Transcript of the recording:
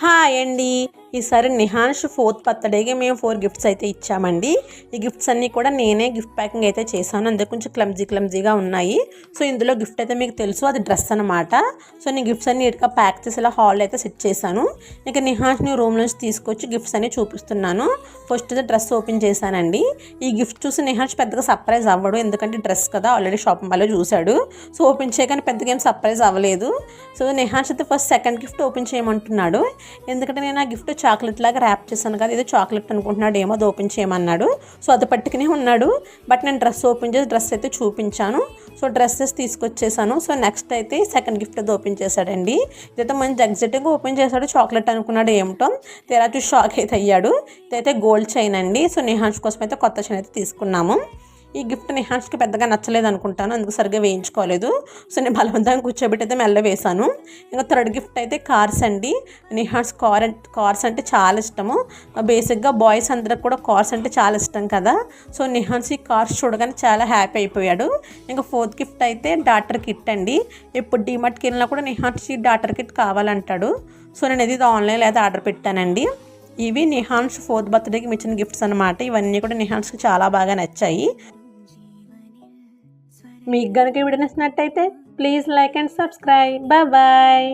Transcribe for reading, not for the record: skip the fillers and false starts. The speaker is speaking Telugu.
హాయ్ అండి. ఈసారి నిహాన్ష్ 4th బర్త్డేకి మేము 4 గిఫ్ట్స్ అయితే ఇచ్చామండి. ఈ గిఫ్ట్స్ అన్నీ కూడా నేనే గిఫ్ట్ ప్యాకింగ్ అయితే చేశాను. అందుకే కొంచెం క్లమ్జీగా ఉన్నాయి. సో ఇందులో గిఫ్ట్ అయితే మీకు తెలుసు, అది డ్రెస్ అనమాట. సో నేను గిఫ్ట్స్ అన్ని నీట్గా ప్యాక్ చేసి ఇలా హాల్ అయితే సెట్ చేశాను. ఇక నిహాన్ష్ని రూమ్ నుంచి తీసుకొచ్చి గిఫ్ట్స్ అన్ని చూపిస్తున్నాను. ఫస్ట్ అయితే డ్రెస్ ఓపెన్ చేశానండి. ఈ గిఫ్ట్ చూసి నిహాన్ష్ పెద్దగా సర్ప్రైజ్ అవ్వడు, ఎందుకంటే డ్రెస్ కదా, ఆల్రెడీ షాపింగ్ మాల్లో చూశాడు. సో ఓపెన్ చేయగానే పెద్దగా ఏం సర్ప్రైజ్ అవ్వలేదు. సో నిహాన్ష్ అయితే ఫస్ట్ సెకండ్ గిఫ్ట్ ఓపెన్ చేయమంటున్నాడు. ఎందుకంటే నేను ఆ గిఫ్ట్ చాక్లెట్ లాగా ర్యాప్ చేశాను కదా, ఇది చాక్లెట్ అనుకుంటున్నాడు ఏమో, అది ఓపెన్ చేయమన్నాడు. సో అది పట్టుకునే ఉన్నాడు. బట్ నేను డ్రెస్ ఓపెన్ చేసి డ్రెస్ అయితే చూపించాను. సో డ్రెస్సెస్ తీసుకొచ్చేసాను. సో నెక్స్ట్ అయితే సెకండ్ గిఫ్ట్ అది ఓపెన్ చేశాడండి. ఇదైతే మంచి ఎగ్జాక్ట్గా ఓపెన్ చేశాడు. చాక్లెట్ అనుకున్నాడు ఏమిటో, తీరా చూసి షాక్ అయితే అయ్యాడు. ఇదైతే గోల్డ్ చైన్ అండి. సో నిహాన్ష్ కోసం అయితే కొత్త చైన్ అయితే తీసుకున్నాము. ఈ గిఫ్ట్ నిహాన్ష్కి పెద్దగా నచ్చలేదు అనుకుంటాను, అందుకు సరిగ్గా వేయించుకోలేదు. సో నేను బలవంతంగా కూర్చోబెట్టి అయితే మెల్ల వేశాను. ఇంకా థర్డ్ గిఫ్ట్ అయితే కార్స్ అండి. నిహాన్స్ కార్స్ అంటే చాలా ఇష్టము. బేసిక్గా బాయ్స్ అందరికి కూడా కార్స్ అంటే చాలా ఇష్టం కదా. సో నిహాన్స్ ఈ కార్స్ చూడగానే చాలా హ్యాపీ అయిపోయాడు. ఇంకా ఫోర్త్ గిఫ్ట్ అయితే డాటర్ కిట్ అండి. ఇప్పుడు డీమార్ట్కి వెళ్ళినా కూడా నిహాన్స్ ఈ డాటర్ కిట్ కావాలంటాడు. సో నేను ఇది ఆన్లైన్లో అయితే ఆర్డర్ పెట్టానండి. ఇవి నిహాన్స్ 4th బర్త్డేకి ఇచ్చిన గిఫ్ట్స్ అనమాట. ఇవన్నీ కూడా నిహాన్స్కి చాలా బాగా నచ్చాయి. మీకు కనుక వీడియో నచ్చినట్టయితే please like and subscribe. Bye.